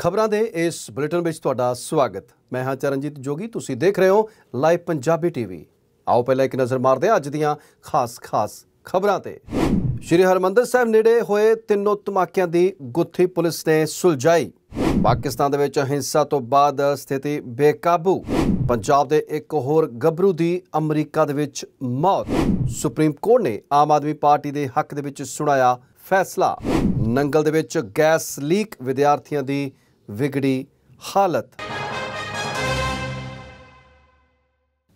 खबरां दे इस बुलेटिन में तुहाडा स्वागत। मैं हाँ चरणजीत जोगी, तुसीं देख रहे हो लाइव पंजाबी टीवी। आओ पहले एक नज़र मारदे हां अज दीआं खास खबरां ते। श्री हरमंदर साहिब नेड़े होए तीनों धमाकिਆਂ ਦੀ गुत्थी पुलिस ने सुलझाई। पाकिस्तान दे विच हिंसा तो बाद स्थिति बेकाबू। पंजाब दे एक होर गभरू दी अमरीका दे विच मौत। सुप्रीम कोर्ट ने आम आदमी पार्टी दे हक दे विच सुनाया फैसला। नंगल दे विच गैस लीक, विद्यार्थियों दी विगड़ी हालत।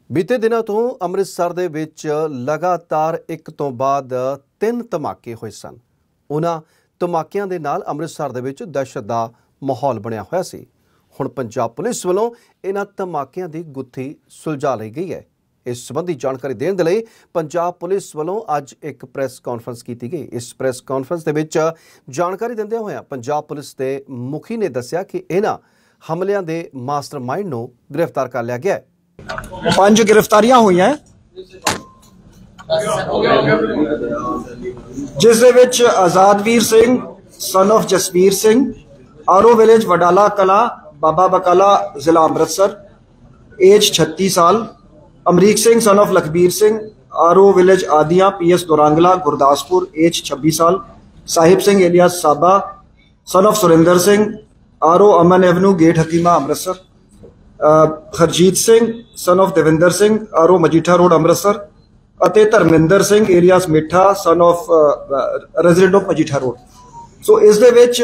बीते दिनों तो अमृतसर दे विच लगातार एक तो बाद 3 धमाके होए सन। उन्हां धमाकिਆਂ दे नाल अमृतसर दे विच दहशत दा माहौल बनिया होया सी। हुण पंजाब पुलिस वालों इन्हां धमाकिਆਂ दी गुत्थी सुलझा लई गई है। इस संबंधी जानकारी देने के लिए पंजाब पुलिस वालों अज एक प्रेस कॉन्फ्रेंस की गई। इस प्रेस कॉन्फ्रेंस के विच जानकारी देंदे होया पंजाब पुलिस के मुखी ने दस्सिया कि इन्हां हमलियां दे मास्टरमाइंड नूं गिरफ्तार कर लिया गया है। 5 गिरफ्तारियां हुई हैं जिस दे विच आजादवीर Singh son of Jasvir Singh, RO village Wadala कला, बाबा बकाला, जिला अमृतसर, एज 36 साल। Amrik Singh son of Lakhbir Singh, RO village Adiya, PS Dorangla, Gurdaspur, age 26 साल। साहिब सिंह एलियास साबा son of Surender Singh, R O Aman avenue, gate Hakima, Amritsar. Harjeet Singh son of Devinder Singh, R O Majitha road, Amritsar. ਅਤੇ Dharminder Singh alias Mittha son of resident of Majitha road. So ਇਸ ਦੇ ਵਿੱਚ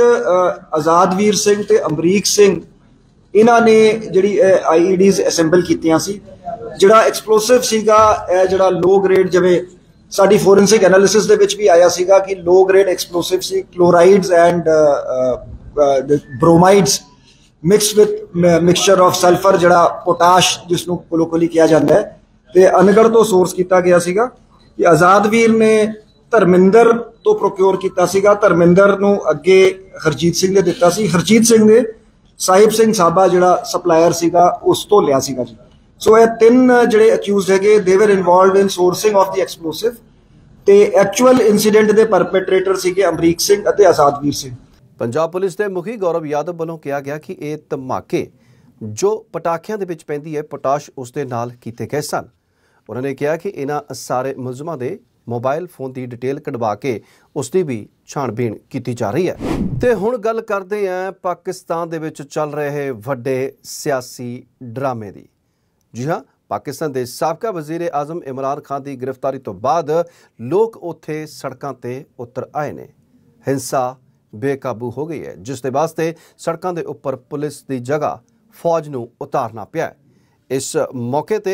ਆਜ਼ਾਦਵੀਰ ਸਿੰਘ ਤੇ ਅਮਰੀਕ ਸਿੰਘ ਇਹਨਾਂ ਨੇ ਜਿਹੜੀ ਆਈਈਡੀਜ਼ ਅਸੈਂਬਲ ਕੀਤੀਆਂ ਸੀ। ਜਿਹੜਾ ਐਕਸਪਲੋਸਿਵ ਸੀਗਾ ਇਹ ਜਿਹੜਾ ਲੋ ਗ੍ਰੇਡ, ਜਿਵੇਂ ਸਾਡੀ ਫੋਰੈਂਸਿਕ ਐਨਾਲਿਸਿਸ ਦੇ ਵਿੱਚ ਵੀ ਆਇਆ ਸੀਗਾ ਕਿ ਲੋ ਗ੍ਰੇਡ ਐਕਸਪਲੋਸਿਵ ਸੀ, chlorides and bromides mixed with mixture of sulphur, ਜਿਹੜਾ ਪੋਟਾਸ਼ ਜਿਸ ਨੂੰ ਕੋਲੋਕੋਲੀ ਕਿਹਾ ਜਾਂਦਾ ਹੈ। ਤੇ ਅਨਗੜ ਤੋਂ ਸੋਰਸ ਕੀਤਾ ਗਿਆ ਸੀਗਾ ਕਿ ਆਜ਼ਾਦਵੀਰ ਨੇ ਧਰਮਿੰਦਰ ਤੋਂ ਪ੍ਰੋਕਿਓਰ ਕੀਤਾ ਸੀਗਾ। ਧਰਮਿੰਦਰ ਨੂੰ ਅੱਗੇ ਹਰਜੀਤ ਸਿੰਘ ਨੇ ਦਿੱਤਾ ਸੀ। ਹਰਜੀਤ ਸਿੰਘ ਨੇ ਸਾਹਿਬ ਸਿੰਘ ਸਾਬਾ ਜਿਹੜਾ ਸਪਲਾਇਰ ਸੀਗਾ ਉਸ ਤੋਂ ਲਿਆ ਸੀਗਾ ਜੀ। ਸੋ ਇਹ 3 ਜਿਹੜੇ ਅਕਿਊਜ਼ਡ ਹੈਗੇ ਦੇ ਵਰ involved in sourcing of the explosive ਤੇ ਐਕਚੁਅਲ ਇਨਸੀਡੈਂਟ ਦੇ ਪਰਪੇਟਰੇਟਰ ਸੀਗੇ ਅਮਰੀਕ ਸਿੰਘ ਅਤੇ ਆਜ਼ਾਦਵੀਰ ਸਿੰਘ। पंजाब पुलिस के मुखी गौरव यादव वालों कहा गया कि ये धमाके जो पटाखिਆਂ ਦੇ ਵਿੱਚ ਪੈਂਦੀ ਹੈ पोटाश उसके नाल कीते गए सन। उन्होंने कहा कि इन्हां सारे मुलजमां दे मोबाइल फोन की डिटेल कढवा के उसकी भी छाणबीन की जा रही है। तो हुण गल करते हैं पाकिस्तान दे विच चल रहे वड्डे सियासी ड्रामे की। जी हाँ, पाकिस्तान के साबका वजीर आजम इमरान खान की गिरफ्तारी तो बाद लोग उत्थे सड़कों ते उतर आए ने। हिंसा बेकाबू हो गई है, जिस दे वास्ते सड़कों के उपर पुलिस की जगह फौज नूं उतारना पिया। इस मौके ते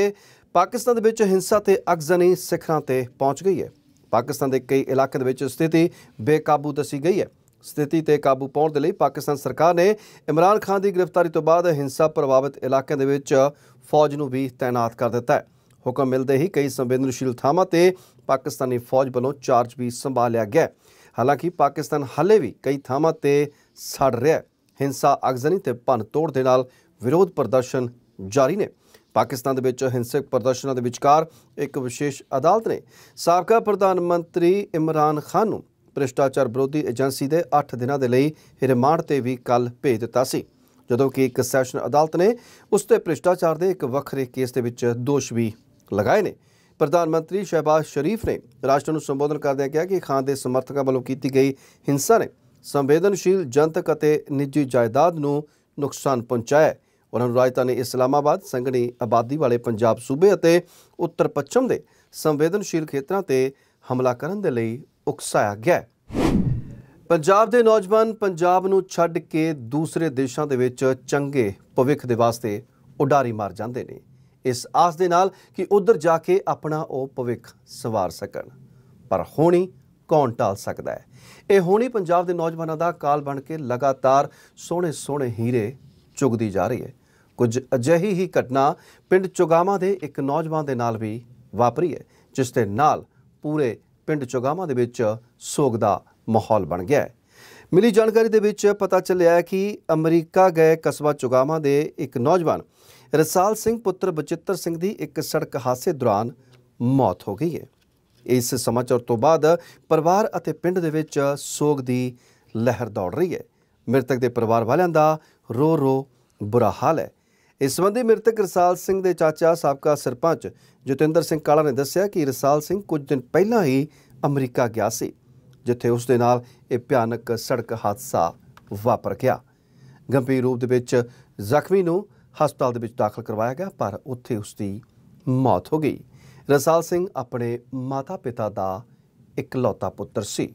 पाकिस्तान दे विच हिंसा ते अगजनी सिखरां ते पहुंच गई है। पाकिस्तान के कई इलाकों के स्थिति बेकाबू दसी गई है। स्थिति ते काबू पाउण दे लई पाकिस्तान सरकार ने इमरान खान की गिरफ्तारी तो बाद हिंसा प्रभावित इलाकों के विच फौज नूं भी तैनात कर दिता है। हुक्म मिलते ही कई संवेदनशील थावां ते पाकिस्तानी फौज वालों चार्ज भी संभाल लिया गया। हालांकि पाकिस्तान हाले भी कई थावां ते सड़ रहा है। हिंसा अगजनी ते भन तोड़ दे नाल विरोध प्रदर्शन जारी ने। पाकिस्तान दे विच हिंसक प्रदर्शनों के विचकार एक विशेष अदालत ने साबका प्रधानमंत्री इमरान खान नूं भ्रिष्टाचार विरोधी एजेंसी के 8 दिनों के लिए रिमांड ते भी कल भेज दिता सी, जदों कि एक सैशन अदालत ने उस ते भ्रिष्टाचार के एक वखरे केस के विच दोष भी लगाए ने। प्रधानमंत्री शहबाज शरीफ ने राष्ट्र नूं संबोधन करदे कहा कि खान के समर्थकों वालों की गई हिंसा ने संवेदनशील जनतक अते निजी जायदाद नूं नुकसान पहुंचाया। उन्होंने राजधानी इस्लामाबाद, संघनी आबादी वाले पंजाब सूबे अते उत्तर पश्चिम के संवेदनशील खेत्रों ते हमला करने के लिए उकसाया गया। पंजाब के नौजवान पंजाब नूं छड्ड के दूसरे देशों के विच चंगे भविख के वास्ते उडारी मार जाते हैं, इस आस दे नाल कि उधर जाके अपना वो भविख संवार सकन। पर होनी कौन टाल सकता है? ये होनी पंजाब के नौजवानों का काल बन के लगातार सोहणे सोहणे हीरे चुगदी जा रही है। कुछ अजिही ही घटना पिंड चुगामा के एक नौजवान के नाल भी वापरी है, जिस दे नाल पूरे पिंड चुगामा दे विच सोग दा माहौल बन गया है। मिली जानकारी दे विच पता चलिया है कि अमरीका गए कस्बा चुगामा के एक नौजवान रसाल सिंह पुत्र बचित्र सिंह की एक सड़क हादसे दौरान मौत हो गई है। इस समाचार तो बाद परिवार अते पिंड दे विच सोग दी लहर दौड़ रही है। मृतक के परिवार वालों का रो रो बुरा हाल है। इस संबंधी मृतक रसाल सिंह के चाचा साबका सरपंच जतिंदर सिंह काला ने दस्सिया कि रसाल सिंह कुछ दिन पहला ही अमरीका गया सी, जिथे उसदे नाल एक भयानक सड़क हादसा वापर गया। गंभीर रूप दे विच ਜ਼ਖਮੀ ਨੂੰ ਹਸਪਤਾਲ ਦੇ ਵਿੱਚ ਦਾਖਲ ਕਰਵਾਇਆ ਗਿਆ, ਪਰ ਉੱਥੇ ਉਸਦੀ ਮੌਤ ਹੋ ਗਈ। ਰਸਾਲ ਸਿੰਘ ਆਪਣੇ ਮਾਤਾ-ਪਿਤਾ ਦਾ ਇਕਲੌਤਾ ਪੁੱਤਰ ਸੀ।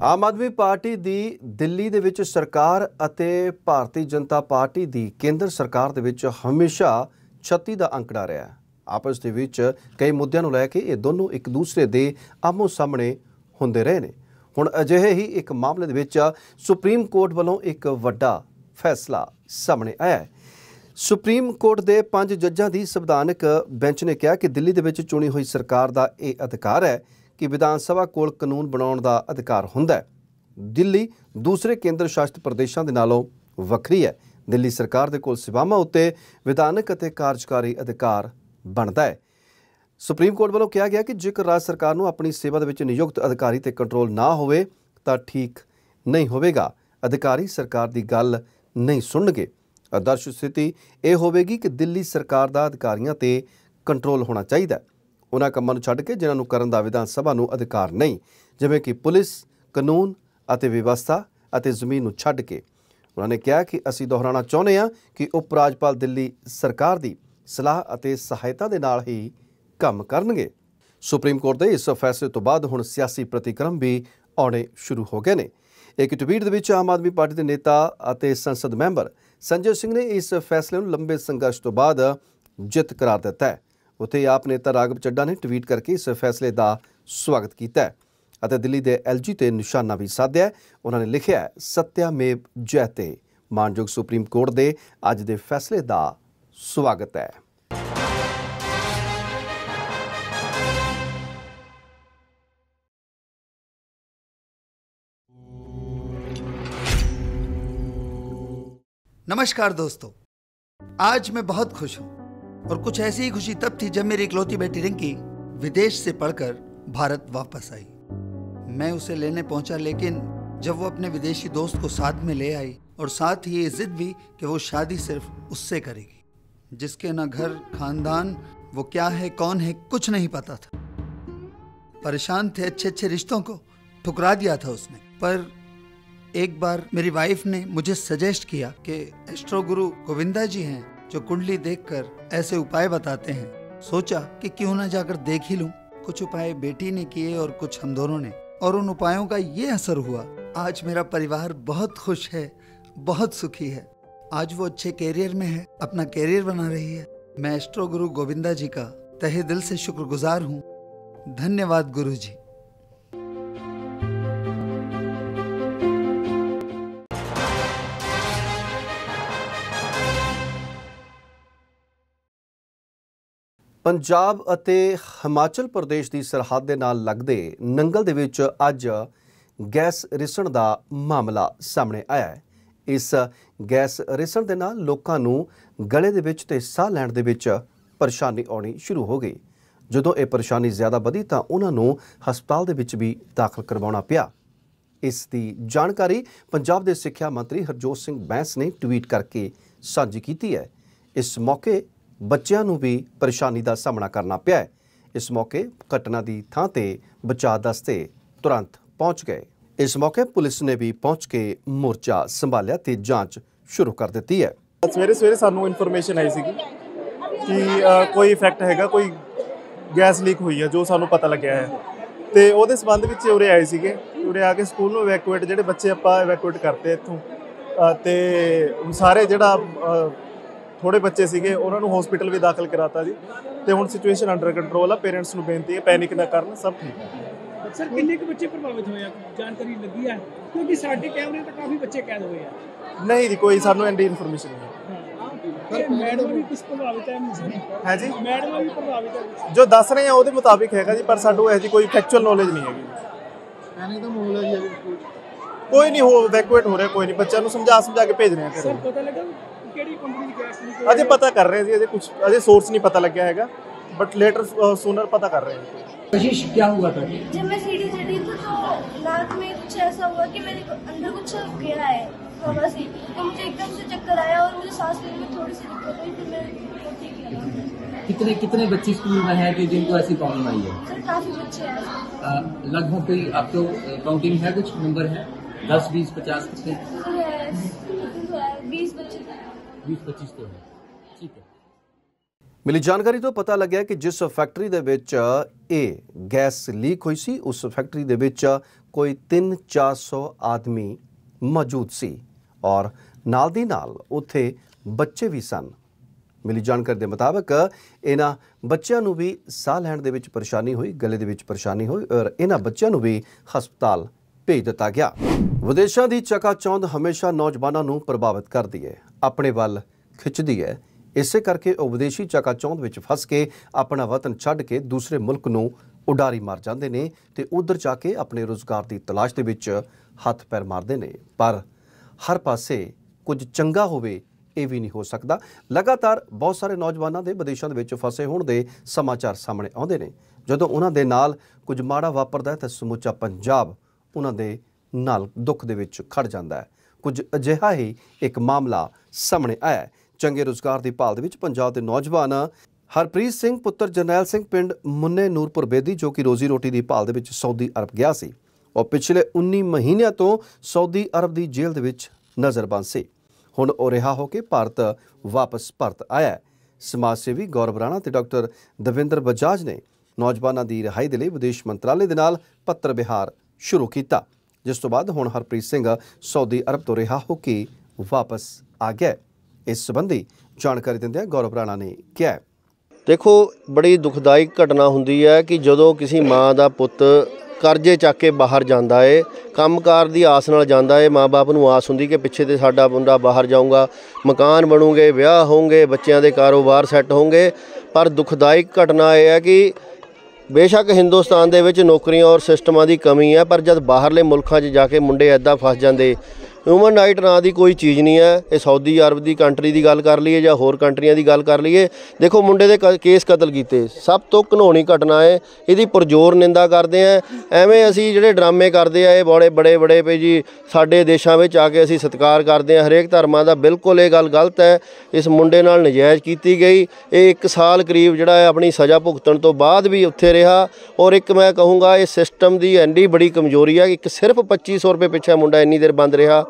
ਆਮ ਆਦਮੀ ਪਾਰਟੀ ਦੀ ਦਿੱਲੀ ਦੇ ਵਿੱਚ ਸਰਕਾਰ ਅਤੇ ਭਾਰਤੀ ਜਨਤਾ ਪਾਰਟੀ ਦੀ ਕੇਂਦਰ ਸਰਕਾਰ ਦੇ ਵਿੱਚ ਹਮੇਸ਼ਾ 36 ਦਾ ਅੰਕੜਾ ਰਿਹਾ। ਆਪਸ ਦੇ ਵਿੱਚ ਕਈ ਮੁੱਦਿਆਂ ਨੂੰ ਲੈ ਕੇ ਇਹ ਦੋਨੋਂ ਇੱਕ ਦੂਸਰੇ ਦੇ ਆਮੋ ਸਾਹਮਣੇ ਹੁੰਦੇ ਰਹੇ ਨੇ। ਹੁਣ ਅਜਿਹੇ ਹੀ ਇੱਕ ਮਾਮਲੇ ਦੇ ਵਿੱਚ ਸੁਪਰੀਮ ਕੋਰਟ ਵੱਲੋਂ ਇੱਕ ਵੱਡਾ फैसला सामने आया है। सुप्रीम कोर्ट के 5 जजां की संविधानक बेंच ने कहा कि दिल्ली दे विच चुनी हुई सरकार का यह अधिकार है कि विधान सभा कोल कानून बनाउण दा अधिकार हुंदा है। दिल्ली दूसरे केंद्र शासित प्रदेशों के नालों वखरी है। दिल्ली सरकार दे कोल सेवावां उत्ते विधानक अते कार्यकारी अधिकार बनदा है। सुप्रीम कोर्ट वालों कहा गया कि जेकर राज्य सरकार नूं अपनी सेवा दे विच नियुक्त अधिकारी ते कंट्रोल ना होवे तां ठीक नहीं होवेगा। अधिकारी सरकार की गल नहीं सुनगे। आदर्श स्थिति यह होगी कि दिल्ली सरकार का अधिकारियों ते कंट्रोल होना चाहिए। उन्हां कामां नूं छड्ड के जिन्हां नूं करन दा विधान सभा नूं अधिकार नहीं, जिवें कि पुलिस, कानून अते व्यवस्था अते जमीन नूं छड्ड के। उन्होंने कहा कि असीं दोहराना चाहुंदे हां कि उप राज्यपाल दिल्ली सरकार की सलाह अते सहायता दे नाल ही काम करनगे। सुप्रीम कोर्ट के इस फैसले तो बाद हुण सियासी प्रतिक्रम भी आउणे शुरू हो गए ने। एक ट्वीट दे विच आम आदमी पार्टी के नेता अते संसद मैंबर संजय सिंह ने इस फैसले को लंबे संघर्ष तो बाद जित करार दिता है। उत्थे आप नेता राघव चड्डा ने ट्वीट करके इस फैसले का स्वागत किया है। दिल्ली के LG ते निशाना भी साधिया। उन्होंने लिखा है, सत्यामेव जयते। मानयोग सुप्रीम कोर्ट के अज के फैसले का स्वागत है। नमस्कार दोस्तों, आज मैं बहुत खुश हूँ और कुछ ऐसी ही खुशी तब थी जब मेरी इकलौती बेटी रिंकी विदेश से पढ़कर भारत वापस आई। मैं उसे लेने पहुंचा, लेकिन जब वो अपने विदेशी दोस्त को साथ में ले आई और साथ ही ये जिद भी कि वो शादी सिर्फ उससे करेगी, जिसके ना घर खानदान, वो क्या है कौन है कुछ नहीं पता था। परेशान थे, अच्छे अच्छे रिश्तों को ठुकरा दिया था उसने। पर एक बार मेरी वाइफ ने मुझे सजेस्ट किया कि एस्ट्रो गुरु गोविंदा जी हैं जो कुंडली देखकर ऐसे उपाय बताते हैं। सोचा कि क्यों ना जाकर देख ही लूं। कुछ उपाय बेटी ने किए और कुछ हम दोनों ने, और उन उपायों का ये असर हुआ। आज मेरा परिवार बहुत खुश है, बहुत सुखी है। आज वो अच्छे कैरियर में है, अपना कैरियर बना रही है। मैं एस्ट्रो गुरु गोविंदा जी का तहे दिल से शुक्रगुजार हूँ। धन्यवाद गुरु जी। पंजाब ਅਤੇ ਹਿਮਾਚਲ ਪ੍ਰਦੇਸ਼ ਦੀ ਸਰਹੱਦ ਦੇ ਨਾਲ ਲੱਗਦੇ ਨੰਗਲ ਦੇ ਵਿੱਚ ਅੱਜ ਗੈਸ ਰਿਸਣ ਦਾ ਮਾਮਲਾ ਸਾਹਮਣੇ ਆਇਆ ਹੈ। ਇਸ ਗੈਸ ਰਿਸਣ ਦੇ ਨਾਲ ਲੋਕਾਂ ਨੂੰ ਗਲੇ ਦੇ ਵਿੱਚ ਤੇ ਸਾਹ ਲੈਣ ਦੇ ਵਿੱਚ ਪਰੇਸ਼ਾਨੀ ਆਉਣੀ ਸ਼ੁਰੂ ਹੋ ਗਈ। ਜਦੋਂ ਇਹ ਪਰੇਸ਼ਾਨੀ ਜ਼ਿਆਦਾ ਵਧੀ ਤਾਂ ਉਹਨਾਂ ਨੂੰ ਹਸਪਤਾਲ ਦੇ ਵਿੱਚ ਵੀ ਦਾਖਲ ਕਰਵਾਉਣਾ ਪਿਆ। ਇਸ ਦੀ ਜਾਣਕਾਰੀ ਪੰਜਾਬ ਦੇ ਸਿੱਖਿਆ ਮੰਤਰੀ ਹਰਜੋਤ ਸਿੰਘ ਬੈਂਸ ਨੇ ਟਵੀਟ ਕਰਕੇ ਸਾਂਝੀ ਕੀਤੀ ਹੈ। ਇਸ ਮੌਕੇ ਬੱਚਿਆਂ ਨੂੰ ਵੀ ਪਰੇਸ਼ਾਨੀ ਦਾ ਸਾਹਮਣਾ ਕਰਨਾ ਪਿਆ ਹੈ। ਇਸ ਮੌਕੇ ਘਟਨਾ ਦੀ ਥਾਂ ਤੇ ਬਚਾਅ ਦਸਤੇ ਤੁਰੰਤ ਪਹੁੰਚ ਗਏ। ਇਸ ਮੌਕੇ ਪੁਲਿਸ ਨੇ ਵੀ ਪਹੁੰਚ ਕੇ ਮੋਰਚਾ ਸੰਭਾਲਿਆ ਤੇ ਜਾਂਚ ਸ਼ੁਰੂ ਕਰ ਦਿੱਤੀ ਹੈ। ਸਵੇਰੇ ਸਾਨੂੰ ਇਨਫੋਰਮੇਸ਼ਨ ਆਈ ਸੀਗੀ ਕਿ ਕੋਈ ਇਫੈਕਟ ਹੈਗਾ, ਕੋਈ ਗੈਸ ਲੀਕ ਹੋਈ ਹੈ, ਜੋ ਸਾਨੂੰ ਪਤਾ ਲੱਗਿਆ ਹੈ। ਤੇ ਉਹਦੇ ਸੰਬੰਧ ਵਿੱਚ ਉਰੇ ਆਏ ਸੀਗੇ। ਉਰੇ ਆ ਕੇ ਸਕੂਲ ਨੂੰ ਇਵੈਕੂਏਟ, ਜਿਹੜੇ ਬੱਚੇ ਆਪਾਂ ਇਵੈਕੂਏਟ ਕਰਤੇ ਇੱਥੋਂ, ਤੇ ਸਾਰੇ ਜਿਹੜਾ थोड़े बच्चे सीगे उन्होंने हॉस्पिटल भी दाखिल कराता जी। तो हुण सिचुएशन अंडर कंट्रोल है। पेरेंट्स को बेनती है पैनिक ना करन, सब ठीक है। सर कितने के बच्चे प्रभावित हुए, जानकारी लगी है? क्योंकि साडे कैमरे तक काफ़ी बच्चे कैद हुए हैं। नहीं जी, कोई सानू एंडी इन्फॉर्मेशन नहीं है। मैडम भी किस प्रभावित है? है जी, मैडम भी प्रभावित है जो दस रहे हैं वो मुताबिक हैगा जी, पर सानू ऐसी कोई फैक्चुअल नॉलेज नहीं हैगी। कोई नहीं हो इवैक्यूएट हो रहा, कोई नहीं, बच्चों को समझा के भेज रहे हैं। सर पता लगा ਕਿਹੜੀ ਕੰਪਨੀ ਦੀ ਗੈਸ ਲੀਕ ਹੋਈ? अजे पता कर रहे हैं जी, अजे कुछ अजे सोर्स नहीं पता लग गया हैगा, बट लेटर सूनर पता कर रहे हैं। कशिश क्या हुआ था? जब मैं सीढ़ी चढ़ी तो नाक में कुछ ऐसा हुआ कि मेरे अंदर कुछ गया है, था बस ही, तो मुझे एकदम से चक्कर आया और मुझे सांस लेने में थोड़ी सी दिक्कत हुई, फिर मैं ठीक लगा। कितने बच्चे स्कूल में हैं कि जिनको ऐसी प्रॉब्लम आई है? सर काफी बच्चे हैं। लगभग कोई आपको काउंटिंग है, कुछ नंबर है? 10, 20, 50 कितने? 20 बच्चे 20-25 तो है। ठीक है। ਮਿਲੀ ਜਾਣਕਾਰੀ ਤੋਂ ਪਤਾ ਲੱਗਿਆ ਕਿ ਜਿਸ ਫੈਕਟਰੀ ਦੇ ਵਿੱਚ ਇਹ ਗੈਸ ਲੀਕ ਹੋਈ ਸੀ ਉਸ ਫੈਕਟਰੀ ਦੇ ਵਿੱਚ ਕੋਈ 300-400 ਆਦਮੀ ਮੌਜੂਦ ਸੀ ਔਰ ਨਾਲ ਦੀ ਨਾਲ ਉੱਥੇ ਬੱਚੇ ਵੀ ਸਨ। ਮਿਲੀ ਜਾਣਕਾਰੀ ਦੇ ਮੁਤਾਬਕ ਇਹਨਾਂ ਬੱਚਿਆਂ ਨੂੰ ਵੀ ਸਾਹ ਲੈਣ ਦੇ ਵਿੱਚ ਪਰੇਸ਼ਾਨੀ ਹੋਈ, ਗਲੇ ਦੇ ਵਿੱਚ ਪਰੇਸ਼ਾਨੀ ਹੋਈ ਔਰ ਇਹਨਾਂ ਬੱਚਿਆਂ ਨੂੰ ਵੀ ਹਸਪਤਾਲ ਭੇਜ ਦਿੱਤਾ ਗਿਆ। ਵਿਦੇਸ਼ਾਂ ਦੀ ਚਕਾਚੌਂਧ ਹਮੇਸ਼ਾ ਨੌਜਵਾਨਾਂ ਨੂੰ ਪ੍ਰਭਾਵਿਤ ਕਰਦੀ ਹੈ, ਆਪਣੇ ਵੱਲ ਖਿੱਚਦੀ ਹੈ। ਇਸੇ ਕਰਕੇ ਉਹ ਵਿਦੇਸ਼ੀ ਚਕਾਚੌਂਧ ਵਿੱਚ ਫਸ ਕੇ ਆਪਣਾ ਵਤਨ ਛੱਡ ਕੇ ਦੂਸਰੇ ਮੁਲਕ ਨੂੰ ਉਡਾਰੀ ਮਾਰ ਜਾਂਦੇ ਨੇ ਤੇ ਉਧਰ ਜਾ ਕੇ ਆਪਣੇ ਰੁਜ਼ਗਾਰ ਦੀ ਤਲਾਸ਼ ਦੇ ਵਿੱਚ ਹੱਥ ਪੈਰ ਮਾਰਦੇ ਨੇ। ਪਰ ਹਰ ਪਾਸੇ ਕੁਝ ਚੰਗਾ ਹੋਵੇ ਇਹ ਵੀ ਨਹੀਂ ਹੋ ਸਕਦਾ। ਲਗਾਤਾਰ ਬਹੁਤ ਸਾਰੇ ਨੌਜਵਾਨਾਂ ਦੇ ਵਿਦੇਸ਼ਾਂ ਦੇ ਵਿੱਚ ਫਸੇ ਹੋਣ ਦੇ ਸਮਾਚਾਰ ਸਾਹਮਣੇ ਆਉਂਦੇ ਨੇ। ਜਦੋਂ ਉਹਨਾਂ ਦੇ ਨਾਲ ਕੁਝ ਮਾੜਾ ਵਾਪਰਦਾ ਹੈ ਤਾਂ ਸਮੁੱਚਾ ਪੰਜਾਬ ਉਹਨਾਂ ਦੇ ਨਾਲ ਦੁੱਖ ਦੇ ਵਿੱਚ ਖੜ ਜਾਂਦਾ ਹੈ। ਕੁਝ ਅਜਿਹਾ ਹੀ ਇੱਕ ਮਾਮਲਾ ਸਾਹਮਣੇ ਆਇਆ ਹੈ। ਚੰਗੇ ਰੁਜ਼ਗਾਰ ਦੀ ਭਾਲ ਦੇ ਵਿੱਚ ਪੰਜਾਬ ਦੇ ਨੌਜਵਾਨ ਹਰਪ੍ਰੀਤ ਸਿੰਘ ਪੁੱਤਰ ਜਰਨੈਲ ਸਿੰਘ ਪਿੰਡ ਮੁੰਨੇ ਨੂਰਪੁਰ ਬੇਦੀ, ਜੋ ਕਿ ਰੋਜ਼ੀ ਰੋਟੀ ਦੀ ਭਾਲ ਦੇ ਵਿੱਚ ਸਾਊਦੀ ਅਰਬ ਗਿਆ ਸੀ। ਉਹ ਪਿਛਲੇ 19 ਮਹੀਨਿਆਂ ਤੋਂ ਸਾਊਦੀ ਅਰਬ ਦੀ ਜੇਲ੍ਹ ਦੇ ਵਿੱਚ ਨਜ਼ਰਬੰਦ ਸੀ। ਹੁਣ ਉਹ ਰਿਹਾ ਹੋ ਕੇ ਭਾਰਤ ਵਾਪਸ ਪਰਤ ਆਇਆ ਹੈ। ਸਮਾਜ ਸੇਵੀ ਗੌਰਵ ਰਾਣਾ ਤੇ ਡਾਕਟਰ ਦਵਿੰਦਰ ਬਜਾਜ ਨੇ ਨੌਜਵਾਨਾਂ ਦੀ ਰਿਹਾਈ ਦੇ ਲਈ ਵਿਦੇਸ਼ ਮੰਤਰਾਲੇ ਦੇ ਨਾਲ ਪੱਤਰ ਵਿਹਾਰ ਸ਼ੁਰੂ ਕੀਤਾ, ਜਿਸ ਤੋਂ ਬਾਅਦ ਹੁਣ ਹਰਪ੍ਰੀਤ ਸਿੰਘ ਸਾਊਦੀ ਅਰਬ ਤੋਂ ਰਿਹਾ ਹੋ ਕੇ ਵਾਪਸ ਆ ਗਿਆ। ਇਸ ਸੰਬੰਧੀ ਜਾਣਕਾਰੀ ਦਿੰਦਿਆਂ ਗੌਰਵ ਰਾਣਾ ਨੇ ਕਿਹਾ, ਦੇਖੋ ਬੜੀ ਦੁਖਦਾਇਕ ਘਟਨਾ ਹੁੰਦੀ ਹੈ ਕਿ ਜਦੋਂ ਕਿਸੇ ਮਾਂ ਦਾ ਪੁੱਤ ਕਰਜ਼ੇ ਚੱਕ ਕੇ ਬਾਹਰ ਜਾਂਦਾ ਏ, ਕੰਮਕਾਰ ਦੀ ਆਸ ਨਾਲ ਜਾਂਦਾ ਏ। ਮਾਂ-ਬਾਪ ਨੂੰ ਆਸ ਹੁੰਦੀ ਕਿ ਪਿੱਛੇ ਤੇ ਸਾਡਾ ਮੁੰਡਾ ਬਾਹਰ ਜਾਊਗਾ, ਮਕਾਨ ਬਣੂਗੇ, ਵਿਆਹ ਹੋਣਗੇ, ਬੱਚਿਆਂ ਦੇ ਕਾਰੋਬਾਰ ਸੈੱਟ ਹੋਣਗੇ। ਪਰ ਦੁਖਦਾਇਕ ਘਟਨਾ ਇਹ ਹੈ ਕਿ ਬੇਸ਼ੱਕ ਹਿੰਦੁਸਤਾਨ ਦੇ ਵਿੱਚ ਨੌਕਰੀਆਂ ਔਰ ਸਿਸਟਮਾਂ ਦੀ ਕਮੀ ਹੈ, ਪਰ ਜਦ ਬਾਹਰਲੇ ਮੁਲਕਾਂ 'ਚ ਜਾ ਕੇ ਮੁੰਡੇ ਇੱਦਾਂ ਫਸ ਜਾਂਦੇ। ਹਿਊਮਨ ਰਾਈਟ ਨਾਂ ਦੀ ਕੋਈ ਚੀਜ਼ ਨਹੀਂ ਹੈ। ਇਹ ਸਾਊਦੀ ਅਰਬ ਦੀ ਕੰਟਰੀ ਦੀ ਗੱਲ ਕਰ ਲਈਏ ਜਾਂ ਹੋਰ ਕੰਟਰੀਆਂ ਦੀ ਗੱਲ ਕਰ ਲਈਏ, ਦੇਖੋ ਮੁੰਡੇ ਦੇ ਕੇਸ ਕਤਲ ਕੀਤੇ, ਸਭ ਤੋਂ ਘਿਨੌਣੀ ਘਟਨਾ ਹੈ। ਇਹਦੀ ਪੁਰਜ਼ੋਰ ਨਿੰਦਾ ਕਰਦੇ ਆ। ਐਵੇਂ ਅਸੀਂ ਜਿਹੜੇ ਡਰਾਮੇ ਕਰਦੇ ਆ ਇਹ ਬੜੇ ਪਏ ਜੀ ਸਾਡੇ ਦੇਸ਼ਾਂ ਵਿੱਚ ਆ ਕੇ ਅਸੀਂ ਸਤਿਕਾਰ ਕਰਦੇ ਹਾਂ ਹਰੇਕ ਧਰਮਾਂ ਦਾ, ਬਿਲਕੁਲ ਇਹ ਗੱਲ ਗਲਤ ਹੈ। ਇਸ ਮੁੰਡੇ ਨਾਲ ਨਜਾਇਜ਼ ਕੀਤੀ ਗਈ। ਇਹ 1 ਸਾਲ ਕਰੀਬ ਜਿਹੜਾ ਹੈ ਆਪਣੀ ਸਜ਼ਾ ਭੁਗਤਣ ਤੋਂ ਬਾਅਦ ਵੀ ਉੱਥੇ ਰਿਹਾ। ਔਰ ਇੱਕ ਮੈਂ ਕਹੂੰਗਾ ਇਹ ਸਿਸਟਮ ਦੀ ਐਡੀ ਬੜੀ ਕਮਜ਼ੋਰੀ ਹੈ ਕਿ ਸਿਰਫ 2500 ਰੁਪਏ ਪਿੱਛੇ ਮੁੰਡਾ ਇੰਨੀ ਦੇਰ ਬੰਦ ਰਿਹਾ।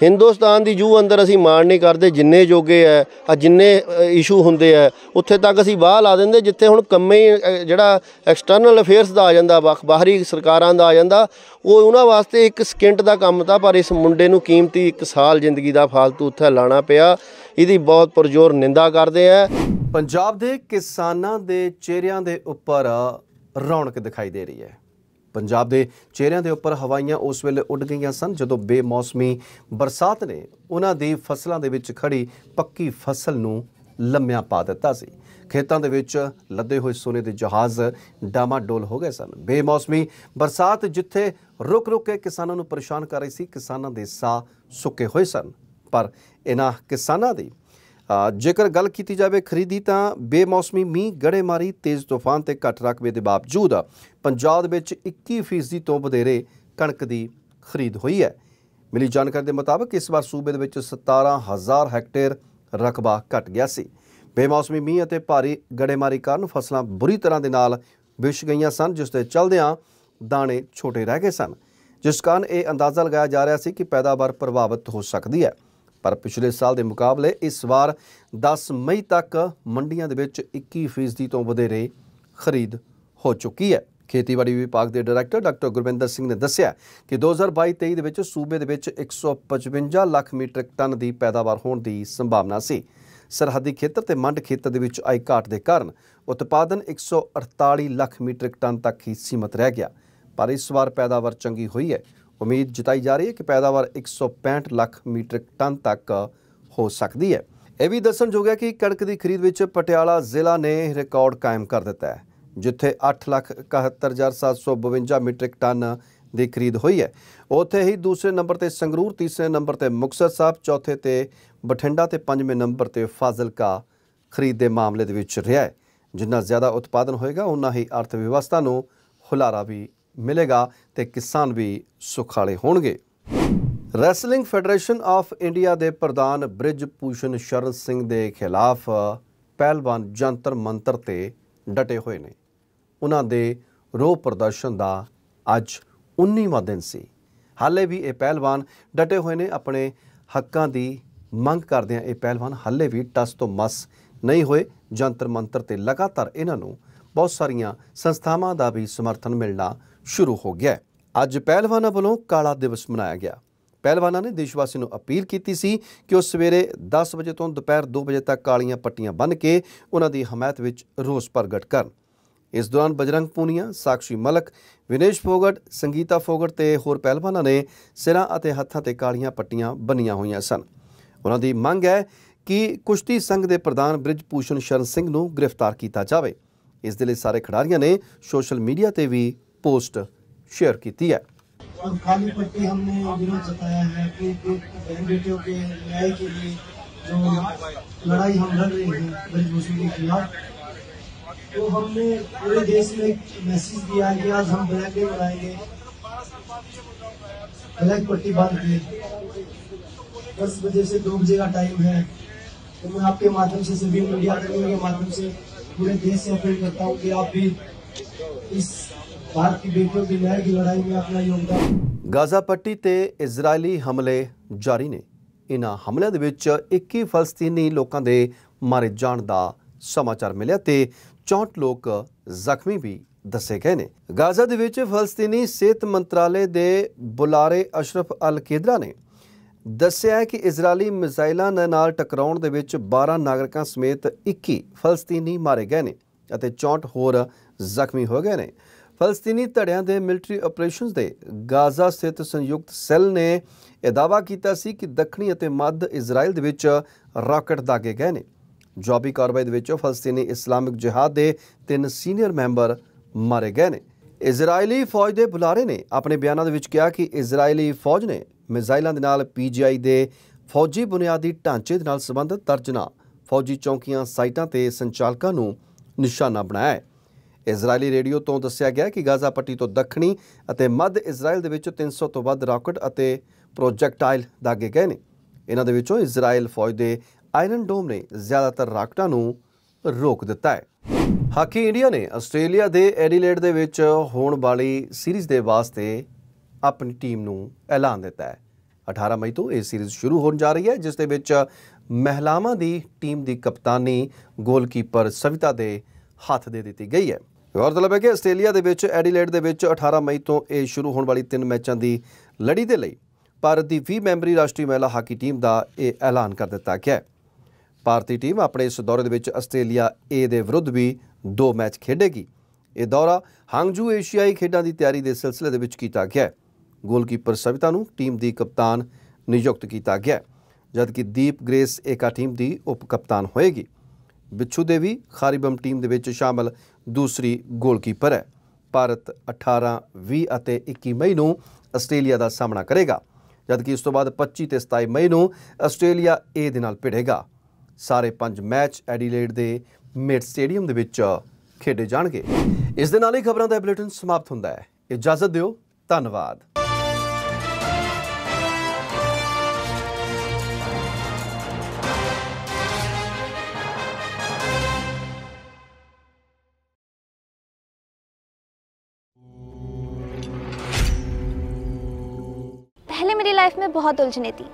ਹਿੰਦੁਸਤਾਨ ਦੀ ਜੂਹ ਅੰਦਰ ਅਸੀਂ ਮਾਣ ਨਹੀਂ ਕਰਦੇ, ਜਿੰਨੇ ਜੋਗੇ ਹੈ ਆ ਜਿੰਨੇ ਇਸ਼ੂ ਹੁੰਦੇ ਹੈ ਉੱਥੇ ਤੱਕ ਅਸੀਂ ਬਾਹ ਲਾ ਦਿੰਦੇ। ਜਿੱਥੇ ਹੁਣ ਕੰਮੇ ਜਿਹੜਾ ਐਕਸਟਰਨਲ ਅਫੇਅਰਸ ਦਾ ਆ ਜਾਂਦਾ, ਬਾਹਰੀ ਸਰਕਾਰਾਂ ਦਾ ਆ ਜਾਂਦਾ, ਉਹ ਉਹਨਾਂ ਵਾਸਤੇ 1 ਸਕਿੰਟ ਦਾ ਕੰਮ ਤਾਂ, ਪਰ ਇਸ ਮੁੰਡੇ ਨੂੰ ਕੀਮਤੀ 1 ਸਾਲ ਜ਼ਿੰਦਗੀ ਦਾ ਫਾਲਤੂ ਉੱਥੇ ਲਾਣਾ ਪਿਆ। ਇਹਦੀ ਬਹੁਤ ਪੁਰਜ਼ੋਰ ਨਿੰਦਾ ਕਰਦੇ ਆ। ਪੰਜਾਬ ਦੇ ਕਿਸਾਨਾਂ ਦੇ ਚਿਹਰਿਆਂ ਦੇ ਉੱਪਰ ਰੌਣਕ ਦਿਖਾਈ ਦੇ ਰਹੀ ਹੈ। ਪੰਜਾਬ ਦੇ ਚਿਹਰਿਆਂ ਦੇ ਉੱਪਰ ਹਵਾਈਆਂ ਉਸ ਵੇਲੇ ਉੱਡ ਗਈਆਂ ਸਨ ਜਦੋਂ ਬੇਮੌਸਮੀ ਬਰਸਾਤ ਨੇ ਉਹਨਾਂ ਦੀ ਫਸਲਾਂ ਦੇ ਵਿੱਚ ਖੜੀ ਪੱਕੀ ਫਸਲ ਨੂੰ ਲੰਮਿਆਂ ਪਾ ਦਿੱਤਾ ਸੀ। ਖੇਤਾਂ ਦੇ ਵਿੱਚ ਲੱਦੇ ਹੋਏ ਸੋਨੇ ਦੇ ਜਹਾਜ਼ ਡਾਮਾਡੋਲ ਹੋ ਗਏ ਸਨ। ਬੇਮੌਸਮੀ ਬਰਸਾਤ ਜਿੱਥੇ ਰੁਕ ਕੇ ਕਿਸਾਨਾਂ ਨੂੰ ਪਰੇਸ਼ਾਨ ਕਰ ਰਹੀ ਸੀ, ਕਿਸਾਨਾਂ ਦੇ ਸਾਹ ਸੁੱਕੇ ਹੋਏ ਸਨ। ਪਰ ਇਹਨਾਂ ਕਿਸਾਨਾਂ ਦੀ ਜੇਕਰ ਗੱਲ ਕੀਤੀ ਜਾਵੇ ਖਰੀਦੀ ਤਾਂ ਬੇਮੌਸਮੀ ਮੀਂਹ, ਗੜੇਮਾਰੀ, ਤੇਜ਼ ਤੂਫਾਨ ਤੇ ਘੱਟ ਰਕਬੇ ਦੇ ਬਾਵਜੂਦ ਪੰਜਾਬ ਦੇ ਵਿੱਚ 21% ਤੋਂ ਵਧੇਰੇ ਕਣਕ ਦੀ ਖਰੀਦ ਹੋਈ ਹੈ। ਮਿਲੀ ਜਾਣਕਾਰੀ ਦੇ ਮੁਤਾਬਕ ਇਸ ਵਾਰ ਸੂਬੇ ਦੇ ਵਿੱਚ 17,000 ਹੈਕਟੇਅਰ ਰਕਬਾ ਘਟ ਗਿਆ ਸੀ। ਬੇਮੌਸਮੀ ਮੀਂਹ ਅਤੇ ਭਾਰੀ ਗੜੇਮਾਰੀ ਕਾਰਨ ਫਸਲਾਂ ਬੁਰੀ ਤਰ੍ਹਾਂ ਦੇ ਨਾਲ ਵਿਛ ਗਈਆਂ ਸਨ, ਜਿਸ ਦੇ ਚਲਦਿਆਂ ਦਾਣੇ ਛੋਟੇ ਰਹਿ ਗਏ ਸਨ, ਜਿਸ ਕਾਰਨ ਇਹ ਅੰਦਾਜ਼ਾ ਲਗਾਇਆ ਜਾ ਰਿਹਾ ਸੀ ਕਿ ਪੈਦਾਵਾਰ ਪ੍ਰਭਾਵਿਤ ਹੋ ਸਕਦੀ ਹੈ। ਪਰ ਪਿਛਲੇ ਸਾਲ ਦੇ ਮੁਕਾਬਲੇ ਇਸ ਵਾਰ 10 ਮਈ ਤੱਕ ਮੰਡੀਆਂ ਦੇ ਵਿੱਚ 21% ਤੋਂ ਵਧੇਰੇ ਖਰੀਦ ਹੋ ਚੁੱਕੀ ਹੈ। ਖੇਤੀਬਾੜੀ ਵਿਭਾਗ ਦੇ ਡਾਇਰੈਕਟਰ ਡਾਕਟਰ ਗੁਰਵਿੰਦਰ ਸਿੰਘ ਨੇ ਦੱਸਿਆ ਕਿ 2022-23 ਦੇ ਵਿੱਚ ਸੂਬੇ ਦੇ ਵਿੱਚ 155 ਲੱਖ ਮੀਟ੍ਰਿਕ ਟਨ ਦੀ ਪੈਦਾਵਾਰ ਹੋਣ ਦੀ ਸੰਭਾਵਨਾ ਸੀ। ਸਰਹੱਦੀ ਖੇਤਰ ਤੇ ਮੰਡ ਖੇਤਰ ਦੇ ਵਿੱਚ ਆਈ ਘਾਟ ਦੇ ਕਾਰਨ ਉਤਪਾਦਨ 148 ਲੱਖ ਮੀਟ੍ਰਿਕ ਟਨ ਤੱਕ ਹੀ ਸੀਮਤ ਰਹਿ ਗਿਆ। ਪਰ ਇਸ ਵਾਰ ਪੈਦਾਵਾਰ ਚੰਗੀ ਹੋਈ ਹੈ। ਉਮੀਦ ਜਤਾਈ ਜਾ ਰਹੀ ਹੈ ਕਿ ਪੈਦਾਵਾਰ 165 ਲੱਖ ਮੀਟ੍ਰਿਕ ਟਨ ਤੱਕ ਹੋ ਸਕਦੀ ਹੈ। ਇਹ ਵੀ ਦੱਸਣਯੋਗ ਹੈ ਕਿ ਕਣਕ ਦੀ ਖਰੀਦ ਵਿੱਚ ਪਟਿਆਲਾ ਜ਼ਿਲ੍ਹਾ ਨੇ ਰਿਕਾਰਡ ਕਾਇਮ ਕਰ ਦਿੱਤਾ ਹੈ, ਜਿੱਥੇ 8,71,752 ਮੀਟ੍ਰਿਕ ਟਨ ਦੀ ਖਰੀਦ ਹੋਈ ਹੈ। ਉੱਥੇ ਹੀ ਦੂਸਰੇ ਨੰਬਰ ਤੇ ਸੰਗਰੂਰ, ਤੀਸਰੇ ਨੰਬਰ ਤੇ ਮੁਕਤਸਰ ਸਾਹਿਬ, ਚੌਥੇ ਤੇ ਬਠਿੰਡਾ ਤੇ ਪੰਜਵੇਂ ਨੰਬਰ ਤੇ ਫਾਜ਼ਿਲਕਾ ਖਰੀਦ ਦੇ ਮਾਮਲੇ ਦੇ ਵਿੱਚ ਰਿਹਾ ਹੈ। ਜਿੰਨਾ ਜ਼ਿਆਦਾ ਉਤਪਾਦਨ ਹੋਏਗਾ ਉਨਾ ਹੀ ਅਰਥ ਵਿਵਸਥਾ ਨੂੰ ਹੁਲਾਰਾ ਵੀ ਮਿਲੇਗਾ ਤੇ ਕਿਸਾਨ ਵੀ ਸੁਖਾਲੇ ਹੋਣਗੇ। ਰੈਸਲਿੰਗ ਫੈਡਰੇਸ਼ਨ ਆਫ ਇੰਡੀਆ ਦੇ ਪ੍ਰਧਾਨ ਬ੍ਰਿਜ ਭੂਸ਼ਣ ਸ਼ਰਨ ਸਿੰਘ ਦੇ ਖਿਲਾਫ ਪਹਿਲਵਾਨ ਜੰਤਰ ਮੰਤਰ ਤੇ ਡਟੇ ਹੋਏ ਨੇ। ਉਹਨਾਂ ਦੇ ਰੋਹ ਪ੍ਰਦਰਸ਼ਨ ਦਾ ਅੱਜ 19ਵਾਂ ਦਿਨ ਸੀ। ਹਾਲੇ ਵੀ ਇਹ ਪਹਿਲਵਾਨ ਡਟੇ ਹੋਏ ਨੇ। ਆਪਣੇ ਹੱਕਾਂ ਦੀ ਮੰਗ ਕਰਦਿਆਂ ਇਹ ਪਹਿਲਵਾਨ ਹਾਲੇ ਵੀ ਟਸ ਤੋਂ ਮਸ ਨਹੀਂ ਹੋਏ। ਜੰਤਰ ਮੰਤਰ ਤੇ ਲਗਾਤਾਰ ਇਹਨਾਂ ਨੂੰ ਬਹੁਤ ਸਾਰੀਆਂ ਸੰਸਥਾਵਾਂ ਦਾ ਵੀ ਸਮਰਥਨ ਮਿਲਣਾ ਸ਼ੁਰੂ ਹੋ ਗਿਆ। ਅੱਜ ਪਹਿਲਵਾਨਾਂ ਵੱਲੋਂ ਕਾਲਾ ਦਿਵਸ ਮਨਾਇਆ ਗਿਆ। ਪਹਿਲਵਾਨਾਂ ਨੇ ਦੇਸ਼ ਵਾਸੀਆਂ ਨੂੰ ਅਪੀਲ ਕੀਤੀ ਸੀ ਕਿ ਉਹ ਸਵੇਰੇ 10 ਵਜੇ ਤੋਂ ਦੁਪਹਿਰ 2 ਵਜੇ ਤੱਕ ਕਾਲੀਆਂ ਪੱਟੀਆਂ ਬੰਨ੍ਹ ਕੇ ਉਹਨਾਂ ਦੀ ਹਮਾਇਤ ਵਿੱਚ ਰੋਸ ਪ੍ਰਗਟ ਕਰਨ। ਇਸ ਦੌਰਾਨ ਬਜਰੰਗ ਪੂਨੀਆ, ਸਾਕਸ਼ੀ ਮਲਕ, ਵਿਨੇਸ਼ ਫੋਗਟ, ਸੰਗੀਤਾ ਫੋਗਟ ਤੇ ਹੋਰ ਪਹਿਲਵਾਨਾਂ ਨੇ ਸਿਰਾਂ ਅਤੇ ਹੱਥਾਂ ਤੇ ਕਾਲੀਆਂ ਪੱਟੀਆਂ ਬੰਨੀਆਂ ਹੋਈਆਂ ਸਨ। ਉਹਨਾਂ ਦੀ ਮੰਗ ਹੈ ਕਿ ਕੁਸ਼ਤੀ ਸੰਘ ਦੇ ਪ੍ਰਧਾਨ ਬ੍ਰਿਜ ਭੂਸ਼ਣ ਸ਼ਰਨ ਸਿੰਘ ਨੂੰ ਗ੍ਰਿਫਤਾਰ ਕੀਤਾ ਜਾਵੇ। ਇਸ ਦੇ ਲਈ ਸਾਰੇ ਖਿਡਾਰੀਆਂ ਨੇ ਸੋਸ਼ਲ मीडिया ਤੇ भी पोस्ट शेयर की है। और काली पट्टी हमने विरोध जताया है कि बहन बेटियों के न्याय के लिए जो लड़ाई हम लड़ रहे हैं ब्रजभूषण के खिलाफ, तो हमने पूरे देश में एक मैसेज दिया कि आज हम ब्लैक डे मनाएंगे, ब्लैक पट्टी बांध के 10 बजे से 2 बजे का टाइम है। तो मैं आपके माध्यम से सभी मीडिया कर्मियों के माध्यम से पूरे देश से अपील करता हूँ कि आप भी इस भारत की बेटियों की न्याय की लड़ाई में अपना योगदान। गाजा पट्टी ते इजरायली हमले जारी ने। इन्हां हमलिਆਂ ਦੇ ਵਿੱਚ 21 ਫਲਸਤੀਨੀ ਲੋਕਾਂ ਦੇ ਮਾਰੇ ਜਾਣ ਦਾ ਸਮਾਚਾਰ ਮਿਲਿਆ ਤੇ 64 ਲੋਕ ਜ਼ਖਮੀ ਵੀ ਦੱਸੇ ਗਏ ਨੇ। ਗਾਜ਼ਾ ਦੇ ਵਿੱਚ ਫਲਸਤੀਨੀ ਸਿਹਤ ਮੰਤਰਾਲੇ ਦੇ ਬੁਲਾਰੇ ਅਸ਼ਰਫ ਅਲ ਕੇਦਰਾ ਨੇ ਦੱਸਿਆ ਕਿ ਇਜ਼ਰਾਈਲੀ ਮਿਜ਼ਾਈਲਾਂ ਨਾਲ ਟਕਰਾਉਣ ਦੇ ਵਿੱਚ 12 ਨਾਗਰਿਕਾਂ ਸਮੇਤ 21 ਫਲਸਤੀਨੀ ਮਾਰੇ ਗਏ ਨੇ ਅਤੇ 64 ਹੋਰ ਜ਼ਖਮੀ ਹੋ ਗਏ ਨੇ। ਫਲਸਤੀਨੀ ਧੜਿਆਂ ਦੇ ਮਿਲਟਰੀ ਆਪਰੇਸ਼ਨਸ ਦੇ ਗਾਜ਼ਾ ਸਥਿਤ ਸੰਯੁਕਤ ਸੈੱਲ ਨੇ ਇਹ ਦਾਅਵਾ ਕੀਤਾ ਸੀ ਕਿ ਦੱਖਣੀ ਅਤੇ ਮੱਧ ਇਜ਼ਰਾਈਲ ਦੇ ਵਿੱਚ ਰਾਕਟ ਦਾਗੇ ਗਏ ਨੇ। ਜਵਾਬੀ ਕਾਰਵਾਈ ਦੇ ਵਿੱਚ ਫਲਸਤੀਨੀ ਇਸਲਾਮਿਕ ਜਿਹਾਦ ਦੇ 3 ਸੀਨੀਅਰ ਮੈਂਬਰ ਮਾਰੇ ਗਏ ਨੇ। ਇਜ਼ਰਾਈਲੀ ਫੌਜ ਦੇ ਬੁਲਾਰੇ ਨੇ ਆਪਣੇ ਬਿਆਨਾਂ ਦੇ ਵਿੱਚ ਕਿਹਾ ਕਿ ਇਜ਼ਰਾਈਲੀ ਫੌਜ ਨੇ ਮਿਜ਼ਾਈਲਾਂ ਦੇ ਨਾਲ PGI ਦੇ ਫੌਜੀ ਬੁਨਿਆਦੀ ਢਾਂਚੇ ਦੇ ਨਾਲ ਸੰਬੰਧਿਤ ਦਰਜਨਾਂ ਫੌਜੀ ਚੌਕੀਆਂ, ਸਾਈਟਾਂ ਤੇ ਸੰਚਾਲਕਾਂ ਨੂੰ ਨਿਸ਼ਾਨਾ ਬਣਾਇਆ ਹੈ। ਇਜ਼ਰਾਈਲੀ ਰੇਡੀਓ ਤੋਂ ਦੱਸਿਆ ਗਿਆ ਕਿ ਗਾਜ਼ਾ ਪੱਟੀ ਤੋਂ ਦੱਖਣੀ ਅਤੇ ਮੱਧ ਇਜ਼ਰਾਈਲ ਦੇ ਵਿੱਚ 300 ਤੋਂ ਵੱਧ ਰਾਕਟ ਅਤੇ ਪ੍ਰੋਜੈਕਟਾਈਲ ਦਾਗੇ ਗਏ ਨੇ। ਇਹਨਾਂ ਦੇ ਵਿੱਚੋਂ ਇਜ਼ਰਾਈਲ ਫੌਜ ਦੇ ਆਇਰਨ ਡੋਮ ਨੇ ਜ਼ਿਆਦਾਤਰ ਰਾਕਟਾਂ ਨੂੰ ਰੋਕ ਦਿੱਤਾ ਹੈ। ਹਾਕੀ ਇੰਡੀਆ ਨੇ ਆਸਟ੍ਰੇਲੀਆ ਦੇ ਐਡੀਲੇਡ ਦੇ ਵਿੱਚ ਹੋਣ ਵਾਲੀ ਸੀਰੀਜ਼ ਦੇ ਵਾਸਤੇ ਆਪਣੀ ਟੀਮ ਨੂੰ ਐਲਾਨ ਦਿੱਤਾ ਹੈ। 18 ਮਈ ਤੋਂ ਇਹ ਸੀਰੀਜ਼ ਸ਼ੁਰੂ ਹੋਣ ਜਾ ਰਹੀ ਹੈ, ਜਿਸ ਦੇ ਵਿੱਚ ਮਹਿਲਾਵਾਂ ਦੀ ਟੀਮ ਦੀ ਕਪਤਾਨੀ ਗੋਲਕੀਪਰ ਸਵਿਤਾ ਦੇ ਹੱਥ ਦੇ ਦਿੱਤੀ ਗਈ ਹੈ। ਗੌਰਤਲਬ ਹੈ ਕਿ ਆਸਟ੍ਰੇਲੀਆ ਦੇ ਵਿੱਚ ਐਡੀਲੇਡ ਦੇ ਵਿੱਚ 18 ਮਈ ਤੋਂ ਇਹ ਸ਼ੁਰੂ ਹੋਣ ਵਾਲੀ 3 ਮੈਚਾਂ ਦੀ ਲੜੀ ਦੇ ਲਈ ਭਾਰਤ ਦੀ 20 ਮੈਂਬਰੀ ਰਾਸ਼ਟਰੀ ਮਹਿਲਾ ਹਾਕੀ ਟੀਮ ਦਾ ਇਹ ਐਲਾਨ ਕਰ ਦਿੱਤਾ ਗਿਆ ਹੈ। ਭਾਰਤੀ ਟੀਮ ਆਪਣੇ ਇਸ ਦੌਰੇ ਦੇ ਵਿੱਚ ਆਸਟ੍ਰੇਲੀਆ A ਦੇ ਵਿਰੁੱਧ ਵੀ 2 ਮੈਚ ਖੇਡੇਗੀ। ਇਹ ਦੌਰਾ ਹਾਂਗਜੂ ਏਸ਼ੀਆਈ ਖੇਡਾਂ ਦੀ ਤਿਆਰੀ ਦੇ ਸਿਲਸਿਲੇ ਦੇ ਵਿੱਚ ਕੀਤਾ ਗਿਆ ਹੈ। ਗੋਲਕੀਪਰ ਸਵਿਤਾ ਨੂੰ ਟੀਮ ਦੀ ਕਪਤਾਨ ਨਿਯੁਕਤ ਕੀਤਾ ਗਿਆ, ਜਦਕਿ ਦੀਪ ਗ੍ਰੇਸ ਏਕਾ ਟੀਮ ਦੀ ਉਪ ਕਪਤਾਨ ਹੋਏਗੀ। ਬਿੱਛੂ ਦੇਵੀ ਖਾਰੀਬਮ ਟੀਮ ਦੇ ਵਿੱਚ ਸ਼ਾਮਲ ਦੂਸਰੀ ਗੋਲਕੀਪਰ ਹੈ। ਭਾਰਤ 18, 20 ਅਤੇ 21 ਮਈ ਨੂੰ ਆਸਟ੍ਰੇਲੀਆ ਦਾ ਸਾਹਮਣਾ ਕਰੇਗਾ, ਜਦਕਿ ਇਸ ਤੋਂ ਬਾਅਦ 25 ਤੇ 27 ਮਈ ਨੂੰ ਆਸਟ੍ਰੇਲੀਆ A ਦੇ ਨਾਲ ਭਿੜੇਗਾ। ਸਾਰੇ 5 ਮੈਚ ਐਡੀਲੇਡ ਦੇ ਮੇਟ ਸਟੇਡੀਅਮ ਦੇ ਵਿੱਚ ਖੇਡੇ ਜਾਣਗੇ। ਇਸ ਦੇ ਨਾਲ ਹੀ ਖਬਰਾਂ ਦਾ ਬੁਲੇਟਿਨ ਸਮਾਪਤ ਹੁੰਦਾ ਹੈ। ਇਜਾਜ਼ਤ ਦਿਓ, ਧੰਨਵਾਦ। पहले मेरी लाइफ में बहुत उलझने थी।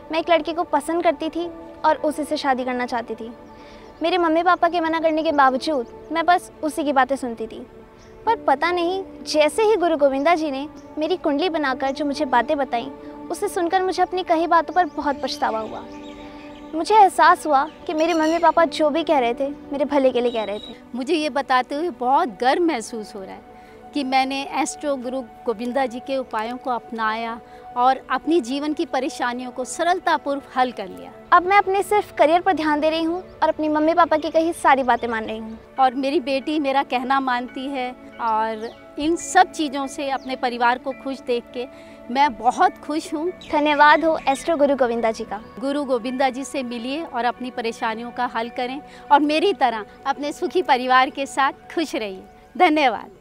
मैं एक लड़के को पसंद करती थी और उसी से शादी करना चाहती थी। मेरे मम्मी पापा के मना करने के बावजूद मैं बस उसी की बातें सुनती थी। पर पता नहीं, जैसे ही गुरु गोविंदा जी ने मेरी कुंडली बनाकर जो मुझे बातें बताई, उसे सुनकर मुझे अपनी कही बातों पर बहुत पछतावा हुआ। मुझे एहसास हुआ कि मेरे मम्मी पापा जो भी कह रहे थे मेरे भले के लिए कह रहे थे। मुझे ये बताते हुए बहुत गर्व महसूस हो रहा है कि मैंने एस्ट्रो गुरु गोविंदा जी के उपायों को अपनाया और अपनी जीवन की परेशानियों को सरलतापूर्वक हल कर लिया। अब मैं अपने सिर्फ करियर पर ध्यान दे रही हूँ और अपनी मम्मी पापा की कही सारी बातें मान रही हूँ। और मेरी बेटी मेरा कहना मानती है और इन सब चीज़ों से अपने परिवार को खुश देख के मैं बहुत खुश हूँ। धन्यवाद हो एस्ट्रो गुरु गोविंदा जी का। गुरु गोविंदा जी से मिलिए और अपनी परेशानियों का हल करें और मेरी तरह अपने सुखी परिवार के साथ खुश रहिए। धन्यवाद।